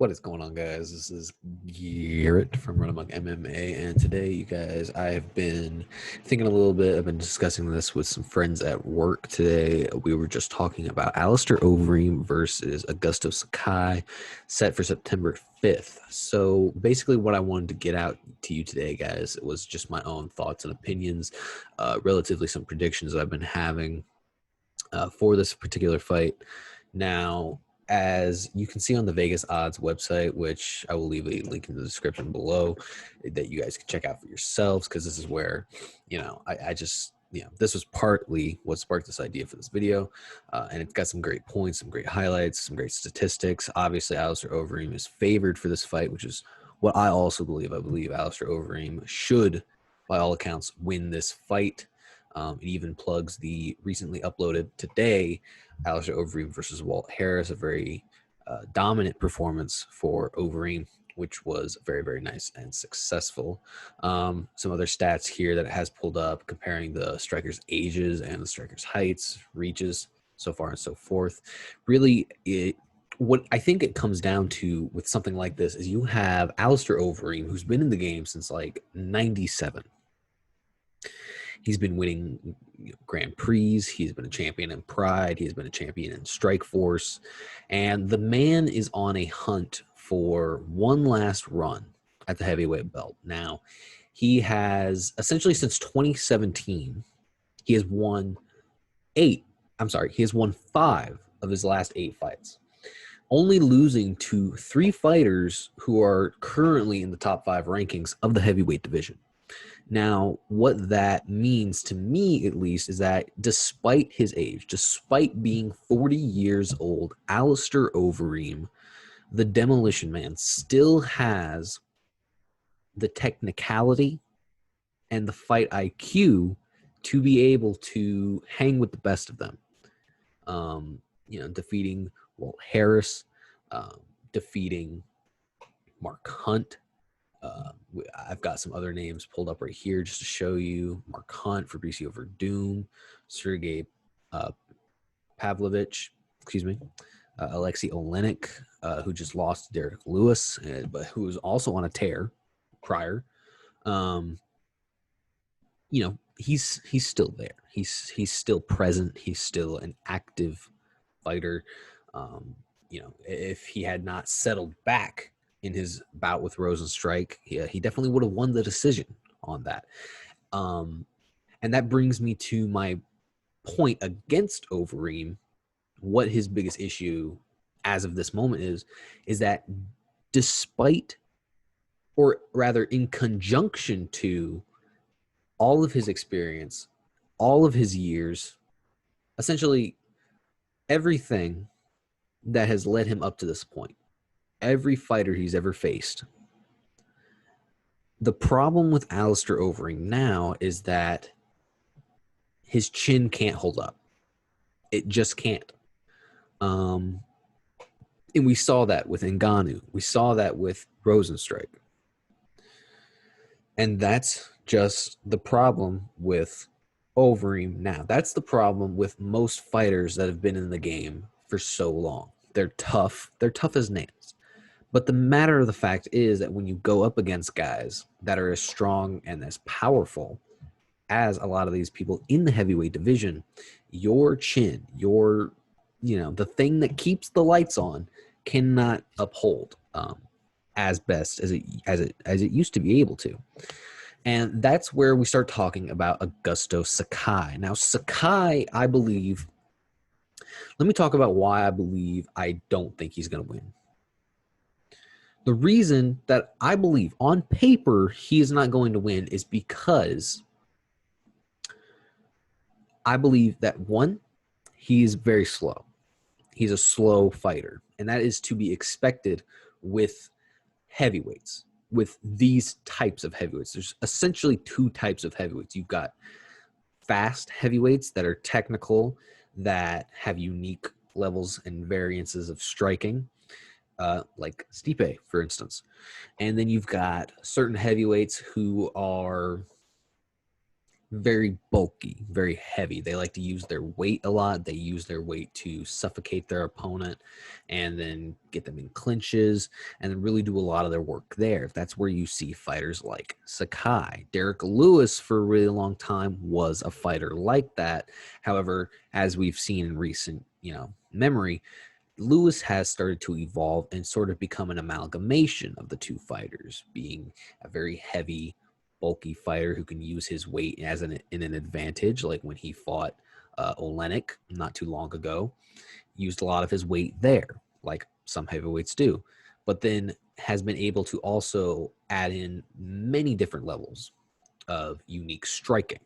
What is going on, guys? This is Garrett from RUNAMUCK MMA, and today, you guys, I've been thinking a little bit. I've been discussing this with some friends at work today. We were just talking about Alistair Overeem versus Augusto Sakai, set for September 5th. So basically what I wanted to get out to you today, guys, was just my own thoughts and opinions, relatively some predictions that I've been having for this particular fight. Now, as you can see on the Vegas odds website, which I will leave a link in the description below that you guys can check out for yourselves, because this is where, I just, this was partly what sparked this idea for this video. And it's got some great points, some great highlights, some great statistics. Obviously, Alistair Overeem is favored for this fight, which is what I also believe. I believe Alistair Overeem should, by all accounts, win this fight. It even plugs the recently uploaded today Alistair Overeem versus Walt Harris, a very dominant performance for Overeem, which was very, very nice and successful. Some other stats here that it has pulled up comparing the strikers' ages and the strikers' heights, reaches, so far and so forth. Really, what I think it comes down to with something like this is you have Alistair Overeem, who's been in the game since like 97. He's been winning Grand Prix. He's been a champion in Pride. He's been a champion in Strikeforce. And the man is on a hunt for one last run at the heavyweight belt. Now, he has essentially since 2017, he has won he has won 5 of his last 8 fights, only losing to 3 fighters who are currently in the top 5 rankings of the heavyweight division. Now, what that means to me, at least, is that despite his age, despite being 40 years old, Alistair Overeem, the Demolition Man, still has the technicality and the fight IQ to be able to hang with the best of them. Defeating Walt Harris, defeating Mark Hunt. I've got some other names pulled up right here just to show you. Mark Hunt, Fabricio Verdum, Sergey Pavlovich, Alexei Olenek, who just lost to Derek Lewis, but who was also on a tear prior. He's still there. He's still present. He's still an active fighter. If he had not settled back in his bout with Rosenstrike, he definitely would have won the decision on that. And that brings me to my point against Overeem. What his biggest issue as of this moment is that despite, or rather in conjunction to, all of his experience, all of his years, essentially everything that has led him up to this point, every fighter he's ever faced. The problem with Alistair Overeem now is that his chin can't hold up. It just can't. And we saw that with Ngannou. We saw that with Rosenstrike. And that's just the problem with Overeem now. That's the problem with most fighters that have been in the game for so long. They're tough. They're tough as nails. But the matter of the fact is that when you go up against guys that are as strong and as powerful as a lot of these people in the heavyweight division, your chin, the thing that keeps the lights on, cannot uphold as best as it used to be able to. And that's where we start talking about Augusto Sakai. Now, Sakai, I believe, let me talk about why I don't think he's going to win. The reason that I believe on paper he is not going to win is because I believe that, one, he is very slow. He's a slow fighter, and that is to be expected with heavyweights, with these types of heavyweights. There's essentially 2 types of heavyweights. You've got fast heavyweights that are technical, that have unique levels and variances of striking, like Stipe, for instance. And then you've got certain heavyweights who are very bulky, very heavy. They like to use their weight a lot. They use their weight to suffocate their opponent and then get them in clinches and then really do a lot of their work there. That's where you see fighters like Sakai. Derek Lewis, for a really long time, was a fighter like that. However, as we've seen in recent, memory, Lewis has started to evolve and sort of become an amalgamation of the two fighters, being a very heavy, bulky fighter who can use his weight as in an advantage, like when he fought Olenek not too long ago, used a lot of his weight there, like some heavyweights do, but then has been able to also add in many different levels of unique striking.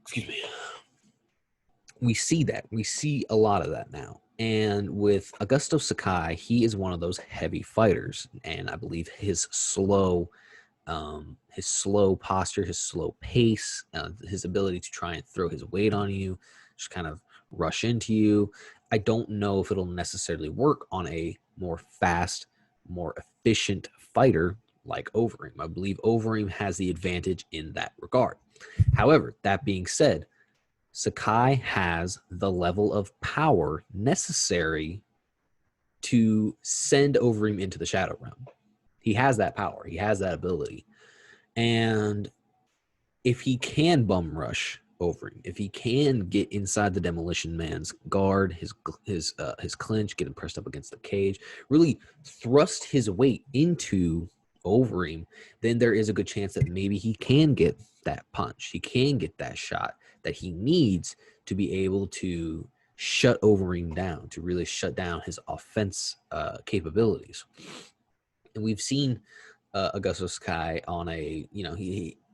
Excuse me. We see that. We see a lot of that now. And with Augusto Sakai, he is one of those heavy fighters. And I believe his slow posture, his slow pace, his ability to try and throw his weight on you, just kind of rush into you. I don't know if it'll necessarily work on a more fast, more efficient fighter like Overeem. I believe Overeem has the advantage in that regard. However, that being said, Sakai has the level of power necessary to send Overeem into the Shadow Realm. He has that power. He has that ability. And if he can bum rush Overeem, if he can get inside the Demolition Man's guard, his clinch, get him pressed up against the cage, really thrust his weight into Overeem, then there is a good chance that maybe he can get that punch. He can get that shot that he needs to be able to shut Overeem down, to really shut down his offense capabilities. And we've seen Augusto Sakai on a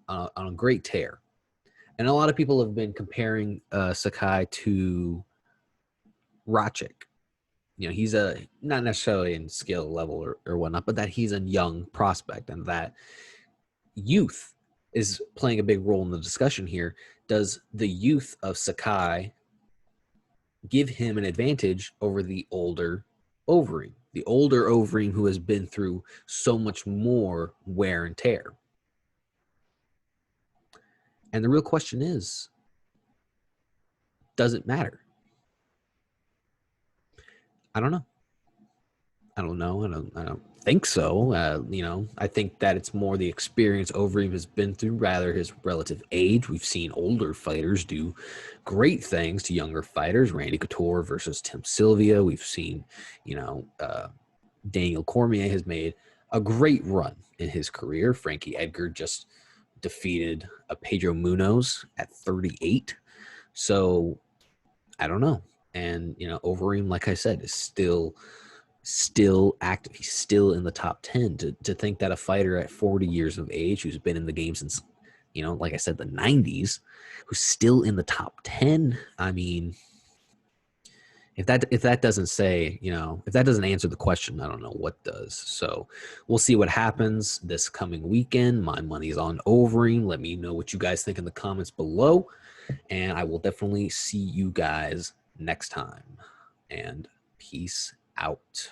on a great tear, and a lot of people have been comparing Sakai to Rachik. He's not necessarily in skill level or whatnot, but that he's a young prospect and that youth is playing a big role in the discussion here. Does the youth of Sakai give him an advantage over the older Overeem? The older Overeem who has been through so much more wear and tear. And the real question is, does it matter? I don't know. I don't think so. I think that it's more the experience Overeem has been through, rather his relative age. We've seen older fighters do great things to younger fighters. Randy Couture versus Tim Sylvia. We've seen, Daniel Cormier has made a great run in his career. Frankie Edgar just defeated a Pedro Munoz at 38. So I don't know. And, Overeem, like I said, is still active. He's still in the top 10. To think that a fighter at 40 years of age who's been in the game since, like I said, the 90s, who's still in the top 10, I mean, if that doesn't say, if that doesn't answer the question, I don't know what does. So we'll see what happens this coming weekend. My money's on Overeem. Let me know what you guys think in the comments below, and I will definitely see you guys next time. And peace out.